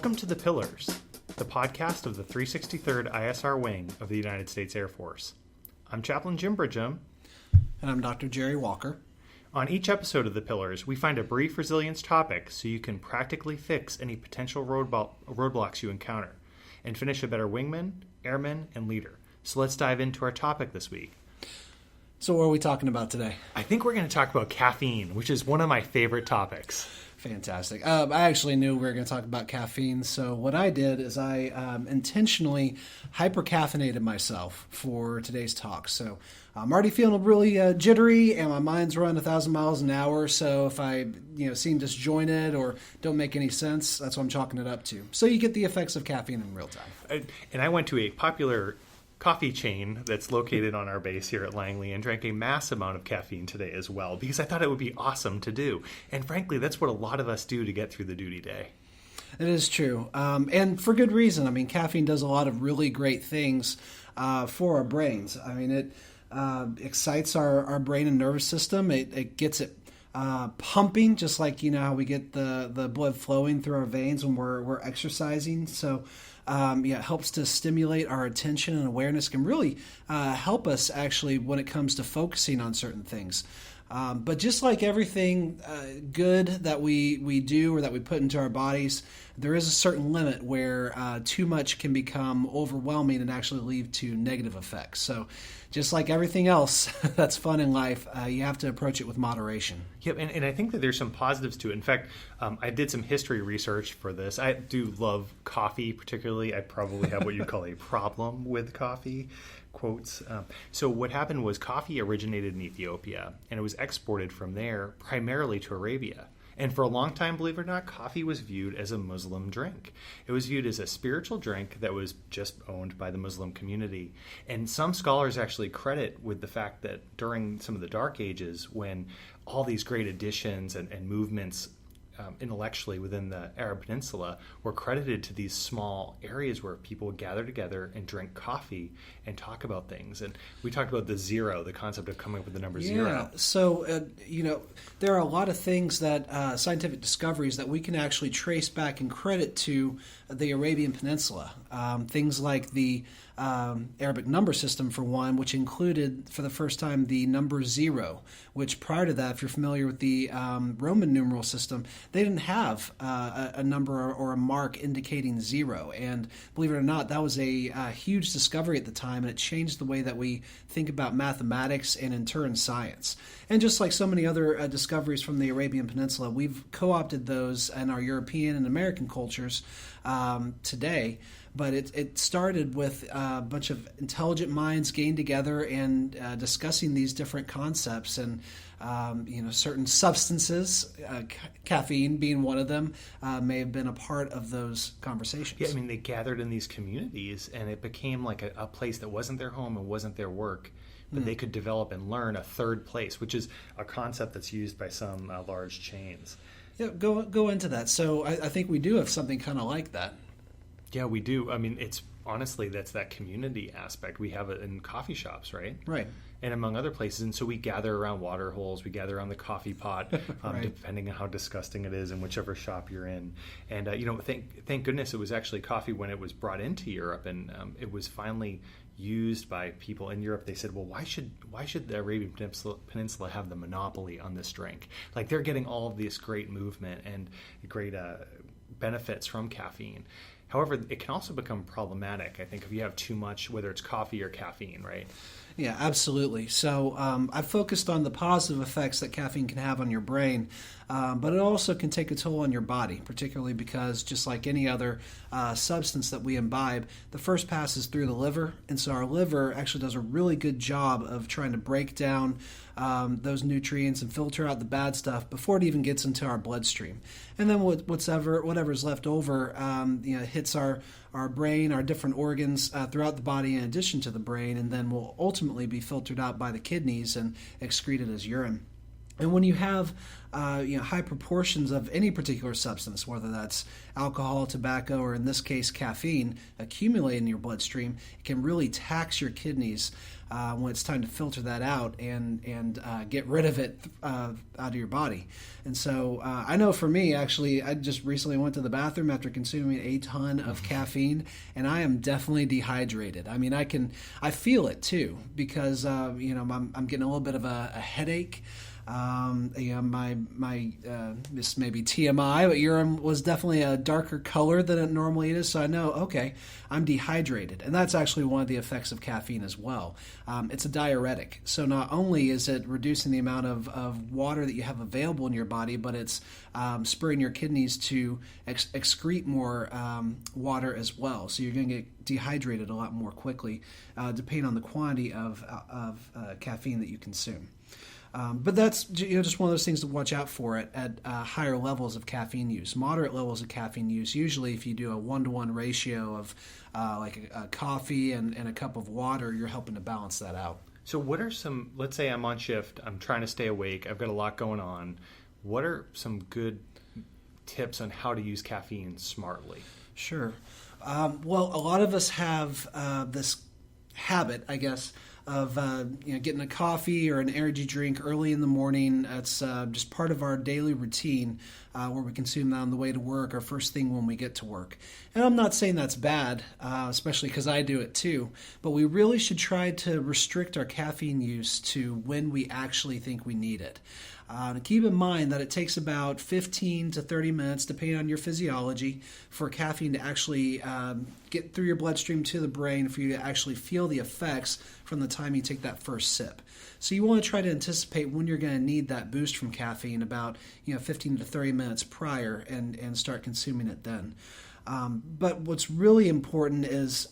Welcome to The Pillars, the podcast of the 363rd ISR Wing of the United States Air Force. I'm Chaplain Jim Bridgham. And I'm Dr. Jerry Walker. On each episode of The Pillars, we find a brief resilience topic so you can practically fix any potential roadblocks you encounter and finish a better wingman, airman, and leader. So let's dive into our topic this week. So what are we talking about today? I think we're going to talk about caffeine, which is one of my favorite topics. Fantastic. I actually knew we were going to talk about caffeine. So what I did is I intentionally hypercaffeinated myself for today's talk. So I'm already feeling really jittery and my mind's running 1,000 miles an hour. So if I seem disjointed or don't make any sense, that's what I'm chalking it up to. So you get the effects of caffeine in real time. And I went to a popular coffee chain that's located on our base here at Langley and drank a mass amount of caffeine today as well because I thought it would be awesome to do. And frankly, that's what a lot of us do to get through the duty day. It is true. And for good reason. I mean, caffeine does a lot of really great things for our brains. I mean, it excites our brain and nervous system. It gets it pumping, just like how we get the blood flowing through our veins when we're exercising. So it helps to stimulate our attention and awareness, can really help us actually when it comes to focusing on certain things. But just like everything good that we do or that we put into our bodies, there is a certain limit where too much can become overwhelming and actually lead to negative effects. So just like everything else that's fun in life, you have to approach it with moderation. Yep, and I think that there's some positives to it. In fact, I did some history research for this. I do love coffee particularly. I probably have what you call a problem with coffee. Quotes. So what happened was coffee originated in Ethiopia, and it was exported from there primarily to Arabia. And for a long time, believe it or not, coffee was viewed as a Muslim drink. It was viewed as a spiritual drink that was just owned by the Muslim community. And some scholars actually credit with the fact that during some of the Dark Ages, when all these great additions and movements intellectually within the Arab Peninsula were credited to these small areas where people would gather together and drink coffee and talk about things. And we talked about the concept of coming up with the number zero. Yeah, so, there are a lot of things that scientific discoveries that we can actually trace back and credit to the Arabian Peninsula. Things like the Arabic number system, for one, which included for the first time the number 0, which prior to that, if you're familiar with the Roman numeral system, they didn't have a number or a mark indicating 0. And believe it or not, that was a huge discovery at the time, and it changed the way that we think about mathematics and in turn science. And just like so many other discoveries from the Arabian Peninsula, we've co-opted those in our European and American cultures today. But it started with a bunch of intelligent minds getting together and discussing these different concepts and certain substances, caffeine being one of them, may have been a part of those conversations. Yeah, I mean, they gathered in these communities, and it became like a place that wasn't their home and wasn't their work, but they could develop and learn a third place, which is a concept that's used by some large chains. Yeah, go into that. So I think we do have something kind of like that. Yeah, we do. I mean, that's that community aspect. We have it in coffee shops, right? Right. And among other places. And so we gather around water holes, we gather around the coffee pot, Right. Depending on how disgusting it is in whichever shop you're in. And, thank goodness it was actually coffee when it was brought into Europe, and it was finally used by people in Europe. They said, well, why should the Arabian Peninsula have the monopoly on this drink? Like, they're getting all of this great movement and great benefits from caffeine. However, it can also become problematic, I think, if you have too much, whether it's coffee or caffeine, right? Yeah, absolutely. So I've focused on the positive effects that caffeine can have on your brain, but it also can take a toll on your body, particularly because just like any other substance that we imbibe, the first pass is through the liver, and so our liver actually does a really good job of trying to break down those nutrients and filter out the bad stuff before it even gets into our bloodstream. And then whatever's left over hits our brain, our different organs throughout the body in addition to the brain, and then will ultimately be filtered out by the kidneys and excreted as urine. And when you have high proportions of any particular substance, whether that's alcohol, tobacco, or in this case caffeine, accumulate in your bloodstream, it can really tax your kidneys when it's time to filter that out and get rid of it out of your body. And so I know for me, actually, I just recently went to the bathroom after consuming a ton of caffeine, and I am definitely dehydrated. I mean, I feel it too, because I'm getting a little bit of a headache. This may be TMI, but urine was definitely a darker color than it normally is. So I know, okay, I'm dehydrated. And that's actually one of the effects of caffeine as well. It's a diuretic. So not only is it reducing the amount of water that you have available in your body, but it's spurring your kidneys to excrete more water as well. So you're going to get dehydrated a lot more quickly, depending on the quantity of caffeine that you consume. But that's just one of those things to watch out for at higher levels of caffeine use. Moderate levels of caffeine use, usually if you do a 1-to-1 ratio of like a coffee and a cup of water, you're helping to balance that out. So what are some, let's say I'm on shift, I'm trying to stay awake, I've got a lot going on. What are some good tips on how to use caffeine smartly? Sure. Well, a lot of us have this habit, I guess, of getting a coffee or an energy drink early in the morning. It's just part of our daily routine where we consume that on the way to work or first thing when we get to work. And I'm not saying that's bad, especially because I do it too, but we really should try to restrict our caffeine use to when we actually think we need it. Keep in mind that it takes about 15 to 30 minutes, depending on your physiology, for caffeine to actually get through your bloodstream to the brain, for you to actually feel the effects from the time you take that first sip. So you want to try to anticipate when you're going to need that boost from caffeine about 15 to 30 minutes prior and start consuming it then. But what's really important is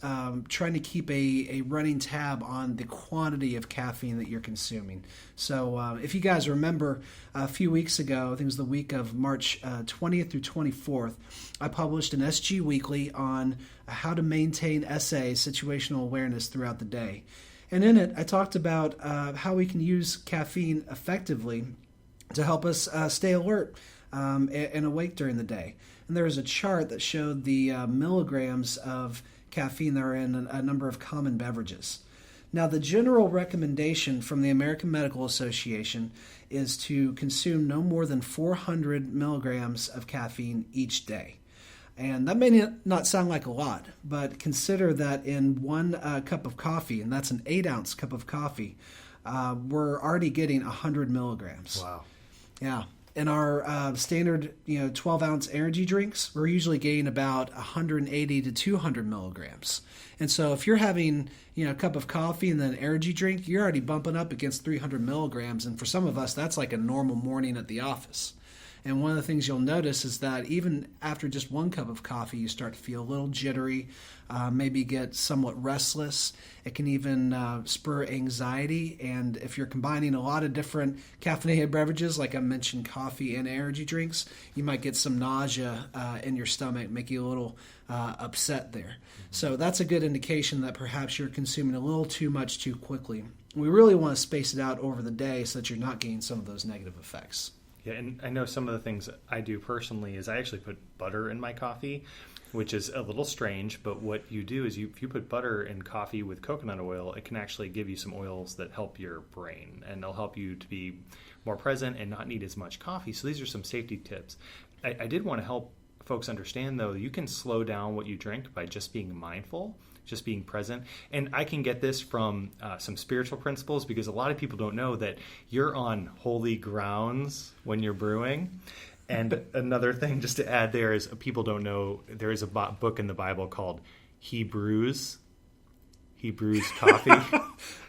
trying to keep a running tab on the quantity of caffeine that you're consuming. So if you guys remember a few weeks ago, I think it was the week of March 20th through 24th, I published an SG Weekly on how to maintain SA, situational awareness, throughout the day. And in it, I talked about how we can use caffeine effectively to help us stay alert and awake during the day. And there was a chart that showed the milligrams of caffeine that are in a number of common beverages. Now, the general recommendation from the American Medical Association is to consume no more than 400 milligrams of caffeine each day. And that may not sound like a lot, but consider that in one cup of coffee, and that's an 8-ounce cup of coffee, we're already getting 100 milligrams. Wow. Yeah. In our standard 12-ounce energy drinks, we're usually getting about 180 to 200 milligrams. And so if you're having a cup of coffee and then an energy drink, you're already bumping up against 300 milligrams. And for some of us, that's like a normal morning at the office. And one of the things you'll notice is that even after just one cup of coffee, you start to feel a little jittery, maybe get somewhat restless. It can even spur anxiety. And if you're combining a lot of different caffeinated beverages, like I mentioned, coffee and energy drinks, you might get some nausea in your stomach, make you a little upset there. So that's a good indication that perhaps you're consuming a little too much too quickly. We really want to space it out over the day so that you're not getting some of those negative effects. Yeah, and I know some of the things I do personally is I actually put butter in my coffee, which is a little strange, but what you do is if you put butter in coffee with coconut oil, it can actually give you some oils that help your brain, and they'll help you to be more present and not need as much coffee. So these are some safety tips. I did want to help folks understand, though, you can slow down what you drink by just being mindful, just being present. And I can get this from some spiritual principles, because a lot of people don't know that you're on holy grounds when you're brewing. And another thing just to add there is people don't know there is a book in the Bible called Hebrews coffee.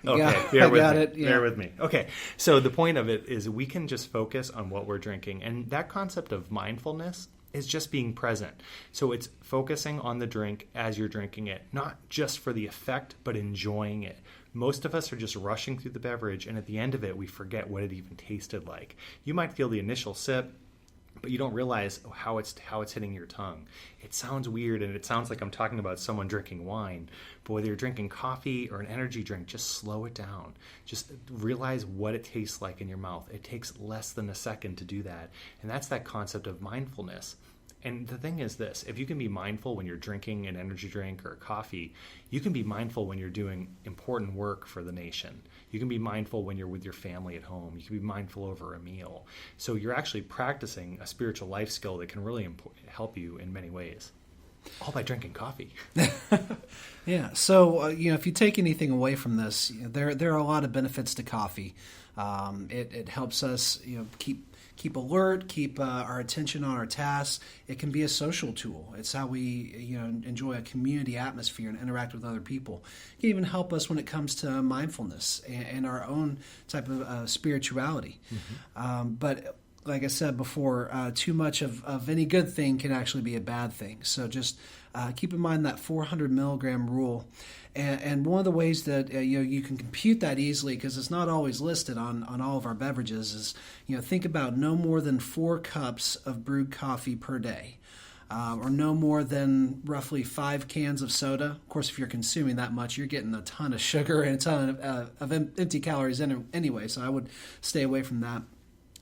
Okay, bear with me. Okay, so the point of it is we can just focus on what we're drinking. And that concept of mindfulness is just being present. So it's focusing on the drink as you're drinking it, not just for the effect, but enjoying it. Most of us are just rushing through the beverage, and at the end of it, we forget what it even tasted like. You might feel the initial sip, but you don't realize how it's hitting your tongue. It sounds weird, and it sounds like I'm talking about someone drinking wine, but whether you're drinking coffee or an energy drink, just slow it down. Just realize what it tastes like in your mouth. It takes less than a second to do that, and that's that concept of mindfulness. And the thing is this, if you can be mindful when you're drinking an energy drink or coffee, you can be mindful when you're doing important work for the nation. You can be mindful when you're with your family at home. You can be mindful over a meal. So you're actually practicing a spiritual life skill that can really help you in many ways. All by drinking coffee. Yeah. So, if you take anything away from this, there are a lot of benefits to coffee. It helps us, keep alert, keep our attention on our tasks. It can be a social tool. It's how we enjoy a community atmosphere and interact with other people. It can even help us when it comes to mindfulness and our own type of spirituality. Mm-hmm. But like I said before, too much of any good thing can actually be a bad thing. So just keep in mind that 400 milligram rule. And one of the ways that you can compute that easily, because it's not always listed on all of our beverages, is think about no more than 4 cups of brewed coffee per day, or no more than roughly 5 cans of soda. Of course, if you're consuming that much, you're getting a ton of sugar and a ton of empty calories anyway. So I would stay away from that.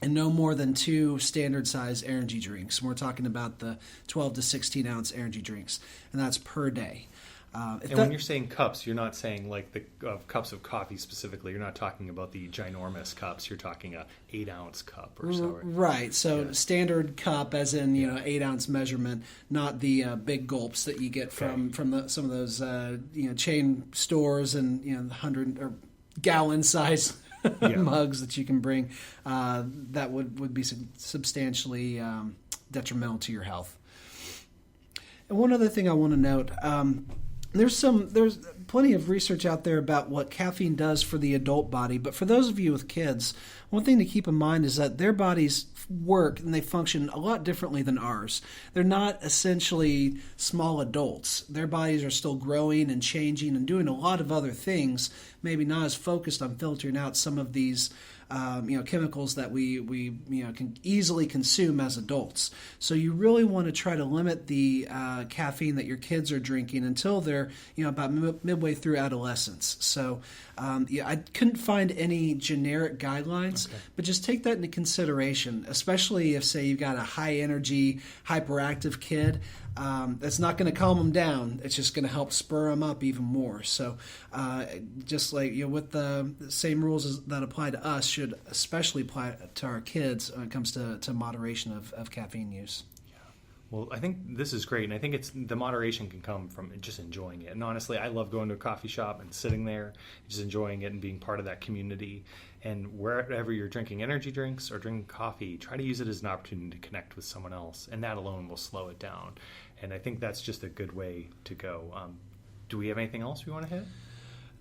And no more than 2 standard size energy drinks. We're talking about the 12 to 16 ounce energy drinks, and that's per day. When you're saying cups, you're not saying like the cups of coffee specifically. You're not talking about the ginormous cups. You're talking a 8-ounce cup or so. Right. So standard cup, as in 8-ounce measurement, not the big gulps that you get from some of those chain stores and 100 or gallon size mugs that you can bring. That would be substantially detrimental to your health. And one other thing I want to note. There's plenty of research out there about what caffeine does for the adult body, but for those of you with kids, one thing to keep in mind is that their bodies work and they function a lot differently than ours. They're not essentially small adults. Their bodies are still growing and changing and doing a lot of other things, maybe not as focused on filtering out some of these chemicals that we can easily consume as adults. So you really want to try to limit the caffeine that your kids are drinking until they're about midway through adolescence. So I couldn't find any generic guidelines, but just take that into consideration, especially if, say, you've got a high energy, hyperactive kid. That's not going to calm them down. It's just going to help spur them up even more. So just like with the same rules that apply to us should especially apply to our kids when it comes to moderation of caffeine use. Well, I think this is great, and I think the moderation can come from just enjoying it. And honestly, I love going to a coffee shop and sitting there, just enjoying it and being part of that community. And wherever you're drinking energy drinks or drinking coffee, try to use it as an opportunity to connect with someone else, and that alone will slow it down. And I think that's just a good way to go. Do we have anything else we want to hit?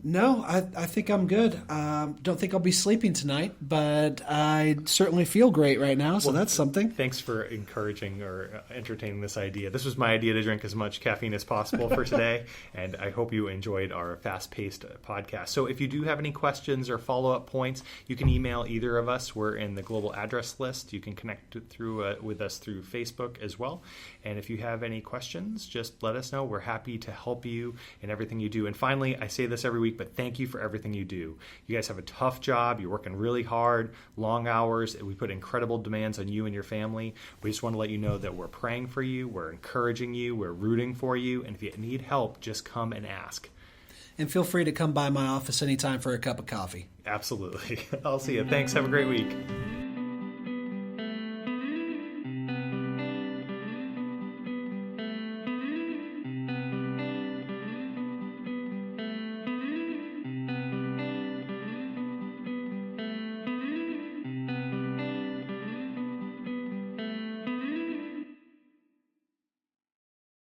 No, I think I'm good. Don't think I'll be sleeping tonight, but I certainly feel great right now, so that's something. Thanks for encouraging or entertaining this idea. This was my idea to drink as much caffeine as possible for today, and I hope you enjoyed our fast-paced podcast. So if you do have any questions or follow-up points, you can email either of us. We're in the global address list. You can connect with us through Facebook as well. And if you have any questions, just let us know. We're happy to help you in everything you do. And finally, I say this every week, but thank you for everything you do. You guys have a tough job. You're working really hard, long hours. We put incredible demands on you and your family. We just want to let you know that we're praying for you. We're encouraging you. We're rooting for you. And if you need help, just come and ask. And feel free to come by my office anytime for a cup of coffee. Absolutely. I'll see you. Thanks. Have a great week.